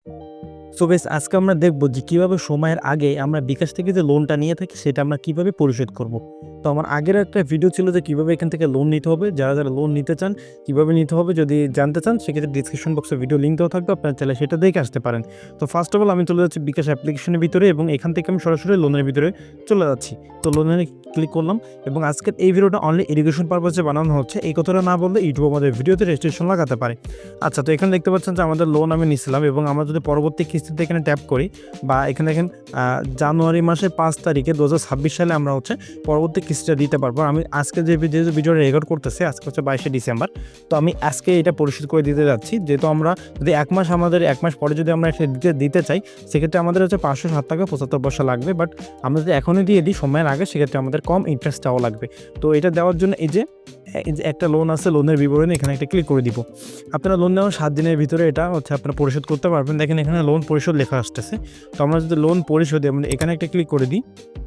So guys আজকে আমরা দেখব যে কিভাবে সময়ের আগে আমরা বিকাশ থেকে যে লোনটা নিয়ে থাকি সেটা আমরা কিভাবে পরিশোধ করব। তো আমার আগের একটা ভিডিও ছিল যে কিভাবে এখান থেকে লোন নিতে হবে, যারা লোন নিতে চান কিভাবে নিতে হবে যদি জানতে চান সেক্ষেত্রে ডিসক্রিপশন বক্সে ভিডিও লিঙ্ক দেওয়া থাকবে, আপনারা চাইলে সেটা দেখে আসতে পারেন। তো ফার্স্ট অফ অল আমি চলে যাচ্ছি বিকাশ অ্যাপ্লিকেশনের ভিতরে এবং এখান থেকে আমি সরাসরি লোনের ভিতরে চলে যাচ্ছি। তো লোনের ক্লিক করলাম এবং আজকের এই ভিডিওটা অনলি এডুকেশন পারপাসে বানানো হচ্ছে, এই কথাটা না বললে ইউটিউব আমাদের ভিডিওতে রেজিস্ট্রেশন লাগাতে পারে। আচ্ছা, তো এখানে দেখতে পাচ্ছেন যে আমাদের লোন আমি নিছিলাম এবং আমরা যদি পরবর্তী কিস্তিতে এখানে ট্যাপ করি বা এখানে দেখেন জানুয়ারি মাসের 5 তারিখে 2026 সালে আমরা হচ্ছে পরবর্তী কিস্তিটা দিতে পারবো। আমি আজকে যে ভিডিওটা রেকর্ড করতেছি আজকে হচ্ছে 22শে ডিসেম্বর। তো আমি আজকে এটা পরিশোধ করে দিতে যাচ্ছি, যেহেতু আমরা যদি এক মাস পরে যদি আমরা এটা দিতে চাই সেক্ষেত্রে আমাদের হচ্ছে 507 টাকা 75 পয়সা লাগবে, বাট আমরা যদি এখনই দিয়ে দিই সময়ের আগে সেক্ষেত্রে আমাদের কম ইন্টারেস্টটাও লাগবে। তো এটা দেওয়ার জন্য এই যে একটা লোন আছে, লোনের বিবরণী এখানে একটা ক্লিক করে দিব। আপনারা লোন নেওয়ার 7 দিনের ভিতরে এটা হচ্ছে আপনারা পরিশোধ করতে পারবেন। দেখেন এখানে লোন পরিশোধ লেখা আসতেছে। তো আমরা যদি লোন পরিশোধে আমরা এখানে একটা ক্লিক করে দিই,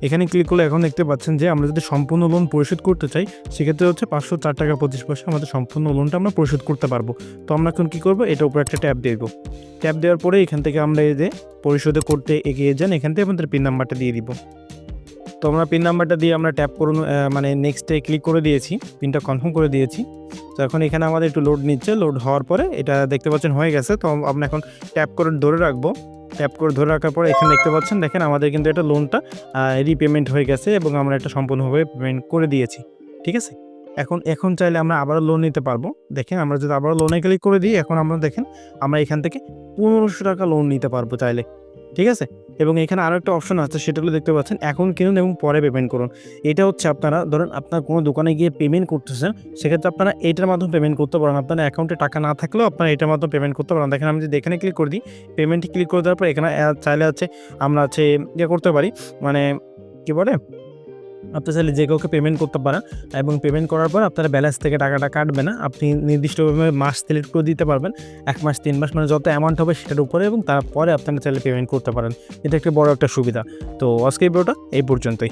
এখানে ক্লিক করলে এখন দেখতে পাচ্ছেন যে আমরা যদি সম্পূর্ণ লোন পরিশোধ করতে চাই সেক্ষেত্রে হচ্ছে 504 টাকা 25 পয়সা আমাদের সম্পূর্ণ লোনটা আমরা পরিশোধ করতে পারবো। তো আমরা এখন কী করবো, এটার উপর একটা ট্যাপ দেবো। ট্যাপ দেওয়ার পরে এখান থেকে আমরা এই যে পরিশোধে করতে এগিয়ে যান, এখান থেকে আমাদের পিন নাম্বারটা দিয়ে দিব। তো আমরা পিন নাম্বারটা দিয়ে আমরা ট্যাপ করুন, মানে নেক্সটে ক্লিক করে দিয়েছি, পিনটা কনফার্ম করে দিয়েছি। তো এখন এখানে আমাদের একটু লোড নিচ্ছে, লোড হওয়ার পরে এটা দেখতে পাচ্ছেন হয়ে গেছে। তো আমরা এখন ট্যাপ করে ধরে রাখবো। ট্যাপ করে ধরে রাখার পরে এখানে দেখতে পাচ্ছেন, দেখেন আমাদের কিন্তু এটা লোনটা রিপেমেন্ট হয়ে গেছে এবং আমরা এটা সম্পূর্ণভাবে পেমেন্ট করে দিয়েছি। ঠিক আছে, এখন চাইলে আমরা আবারও লোন নিতে পারবো। দেখেন আমরা যদি আবারও লোনে ক্লিক করে দিই, এখন আমরা দেখেন আমরা এখান থেকে 1500 টাকা লোন নিতে পারবো চাইলে। ঠিক আছে, এবং এখানে আরও একটা অপশন আছে, সেটা হলো দেখতে পাচ্ছেন এখন কিনুন এবং পরে পেমেন্ট করুন। এটা হচ্ছে আপনারা ধরেন আপনার কোনো দোকানে গিয়ে পেমেন্ট করতেছেন, সেক্ষেত্রে আপনারা এটার মাধ্যমে পেমেন্ট করতে পারেন। আপনার অ্যাকাউন্টে টাকা না থাকলেও আপনারা এটার মাধ্যমে পেমেন্ট করতে পারেন। দেখেন আমি যদি এখানে ক্লিক করে দিই, পেমেন্টে ক্লিক করে দেওয়ার পর এখানে চাইলে হচ্ছে আমরা হচ্ছে ইয়ে করতে পারি, মানে কী বলে, আপনি চাইলে যে কাউকে পেমেন্ট করতে পারেন এবং পেমেন্ট করার পর আপনার ব্যালেন্স থেকে টাকাটা কাটবে না। আপনি নির্দিষ্টভাবে মাস সিলেক্ট করে দিতে পারবেন, 1 মাস 3 মাস, মানে যত অ্যামাউন্ট হবে সেটার উপরে, এবং তারপরে আপনারা চাইলে পেমেন্ট করতে পারেন। এটা একটা বড় একটা সুবিধা। তো আজকে এই ভিডিওটা এই পর্যন্তই।